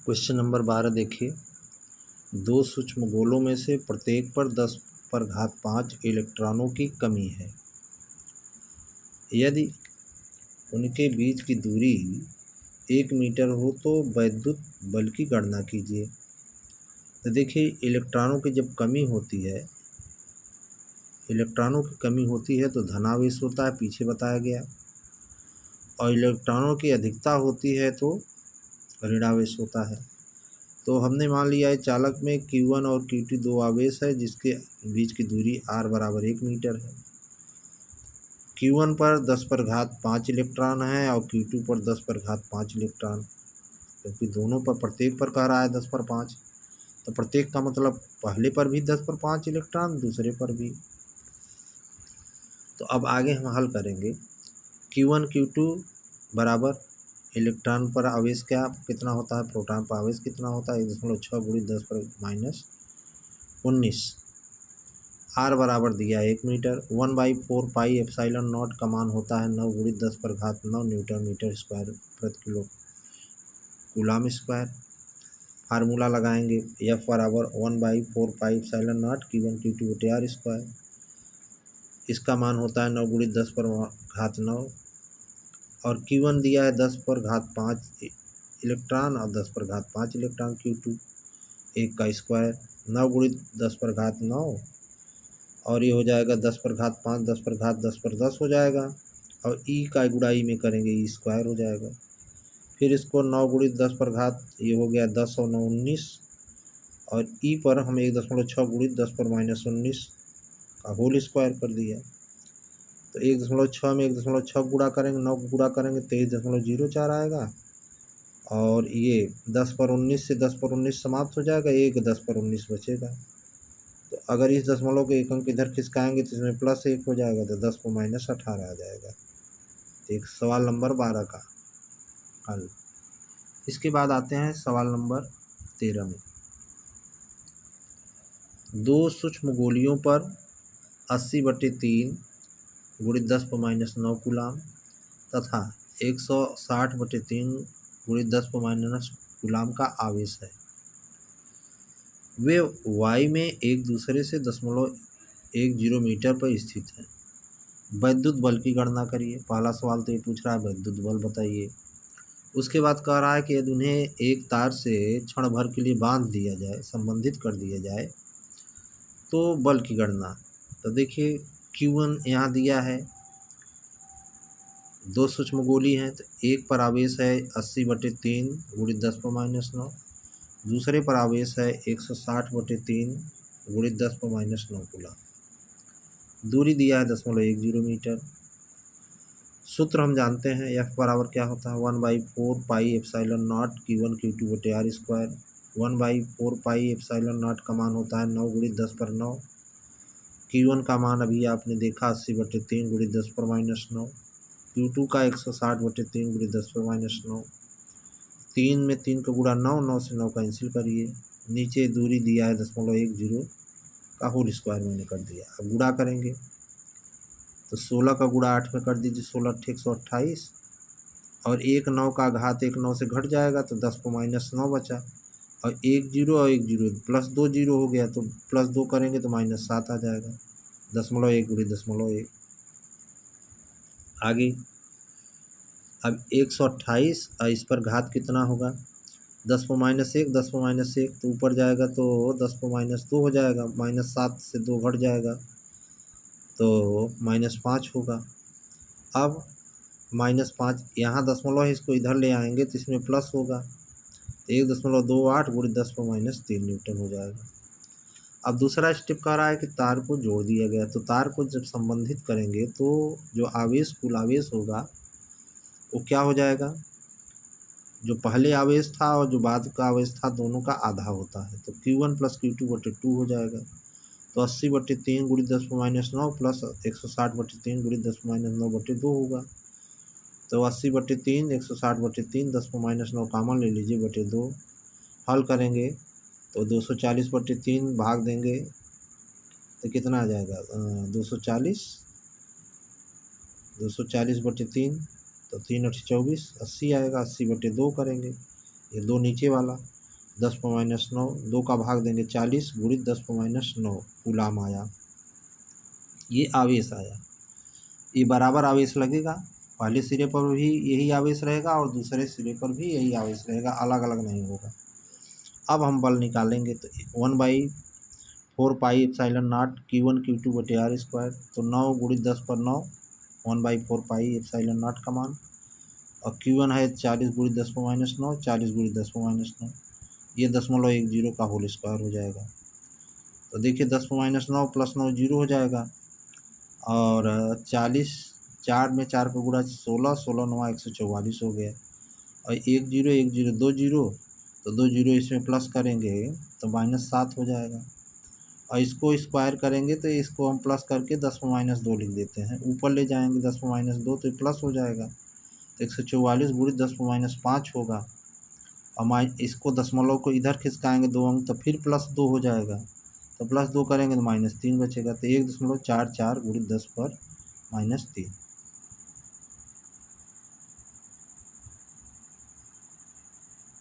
Question number 12 देखिए। दो सूक्ष्म गोलों में से प्रत्येक पर 10⁵ इलेक्ट्रॉनों की कमी है। यदि उनके बीच की दूरी 1 मीटर हो तो वैद्युत बल की गणना कीजिए। तो देखिए, इलेक्ट्रॉनों की जब कमी होती है, तो धनावेश होता है, पीछे बताया गया, और इलेक्ट्रॉनों की अधिकता होती है तो ऋणावेश होता है। तो हमने मान लिया है चालक में Q1 और Q2 दो आवेश है जिसके बीच की दूरी r बराबर 1 मीटर है। Q1 पर 10⁵ इलेक्ट्रॉन है और Q2 पर 10⁵ इलेक्ट्रॉन, क्योंकि दोनों पर प्रत्येक पर कह रहा है 10/5, तो प्रत्येक का मतलब पहले पर भी 10/5 इलेक्ट्रॉन, दूसरे पर भी। तो अब आगे हम हल करेंगे। Q1 Q2 बराबर इलेक्ट्रॉन पर आवेश कितना होता है, प्रोटॉन पर आवेश कितना होता है, 1.6 × 10⁻19। r बराबर दिया 1 मीटर। 1/4 पाई एप्सिलॉन नॉट का मान होता है 9 × 10⁹ न्यूटन मीटर स्क्वायर प्रति किलो कूलाम स्क्वायर। फार्मूला लगाएंगे, F बराबर 1/4 pi epsilon not Q1 Q2/r²। इसका मान होता है 9 × 10⁻9, और Q1 दिया है 10⁵ इलेक्ट्रॉन और 10⁵ इलेक्ट्रॉन Q2, एक का स्क्वायर 9 × 10⁻9, और ये हो जाएगा 10⁵5 10⁻10 हो जाएगा, और ई का गुड़ाई में करेंगे ई स्क्वायर हो जाएगा। फिर इसको 9 × 10 ये हो गया 10 और 9 19, और ई पर हम 1.6 × 10⁻19 का होल स्क्वायर कर दिया। तो 1.6 में 1.6 गुणा करेंगे, 9 को गुणा करेंगे 23.04 आएगा, और ये 10/19 से 10/19 समाप्त हो जाएगा, एक 10/19 बचेगा। तो अगर इस दशमलव के एक अंक इधर खिसकाएंगे तो इसमें +1 हो जाएगा, तो 10 को -18 आ जाएगा। एक सवाल नंबर 12 का हल। इसके बाद आते हैं सवाल नंबर 13 में। दो सूक्ष्म गोलियों पर 80/3 × 10⁻9 कूलाम तथा 160/3 × 10⁻9 कूलाम का आवेश है। वे y में एक दूसरे से 0.10 मीटर पर स्थित हैं। वैद्युत बल की गणना करिए। पहला सवाल तो ये पूछ रहा है वैद्युत बल बताइए। उसके बाद कह रहा है कि यदि उन्हें एक तार से क्षण भर के लिए बांध दिया जाए, संबंधित कर दिया जाए, तो बल की गणना। तो देखिए, Q1 यहाँ दिया है, दो सूक्ष्म गोली हैं, तो एक पर आवेश है 80/3 × 10⁻9, दूसरे पर आवेश है 160/3 × 10⁻9 कूलाम। दूरी दिया है 0.10 मीटर। सूत्र हम जानते हैं, F बराबर क्या होता है, 1/4 pi epsilon not Q1 Q2/r²। 1/4 pi epsilon not का मान होता है 9 × 10⁻9। Q1 का मान अभी आपने देखा 80/3 × 10⁻9। Q2 का 160/3 × 10⁻9। 3 में 3 का गुणा 9, 9 से 9 कैंसिल करिए। नीचे दूरी दिया है 0.10 का होल स्क्वायर मैंने कर दिया। अब गुणा करेंगे तो 16 का गुणा 8 में कर दीजिए, 16 × 8 = 128, और 1 9 का घात 1 9 से घट जाएगा तो 10 को -9 बचा, और 1 0 और 1 0 +2 0 हो गया, तो +2 करेंगे तो -7 आ जाएगा। 0.1 × 0.1 आगे। अब 128 और इस पर घात कितना होगा, 10 को -1 10 को -1 तो ऊपर जाएगा तो 10 को -2 हो जाएगा, -7 से 2 घट जाएगा तो -5 होगा। अब -5 यहाँ दशमलव है, इसको इधर ले आएंगे तो इसमें प्लस होगा, 1.28 × 10 को -3 न्यूटन हो जाएगा। अब दूसरा स्टेप कह रहा है कि तार को जोड़ दिया गया, तो तार को जब संबंधित करेंगे तो जो आवेश कुल आवेश होगा वो क्या हो जाएगा, जो पहले आवेश था और जो बाद का आवेश था दोनों का आधा होता है, तो Q1 + Q2/2 हो जाएगा। तो 80/3 × 10⁻9 प्लस 160/3 × 10⁻9/2 होगा। तो 80/3 160/3 10⁻9 कॉमन ले लीजिए /2। हल करेंगे तो 240/3 भाग देंगे तो कितना आ जाएगा, 240/3 तो 3 × 8 = 24, 80 आएगा। 80/2 करेंगे, ये 2 नीचे वाला 10⁻9, 2 का भाग देंगे 40 गुणित 10⁻9 कूलाम आया। ये आवेश आया। ये बराबर आवेश लगेगा, पहले सिरे पर भी यही आवेश रहेगा और दूसरे सिरे पर भी यही आवेश रहेगा, अलग अलग नहीं होगा। अब हम बल निकालेंगे तो 1/4πε0 Q1 Q2 बटे आर स्क्वायर, तो 9 गुणित 10 पर 9 1/4πε0 का मान, और Q1 है 40 गुणित 10⁻9, 40 गुणित 10⁻9, ये 0.10 का होल स्क्वायर हो जाएगा। तो देखिए 10⁻9 + 9 0 हो जाएगा, और 40 4 में 4 का गुणा 16, 16 9 144 हो गया, और 1 0 1 0 2 0, तो 2 0 इसमें प्लस करेंगे तो -7 हो जाएगा, और इसको स्क्वायर करेंगे तो इसको हम प्लस करके 10⁻2 लिख देते हैं, ऊपर ले जाएंगे 10⁻2 तो प्लस हो जाएगा, तो 144 गुणित 10⁻5 होगा, और इसको दशमलव को इधर खिसकाएंगे 2 अंक तो फिर +2 हो जाएगा, तो +2 करेंगे तो -3 बचेगा, तो 1.44 गुणित 10 पर -3।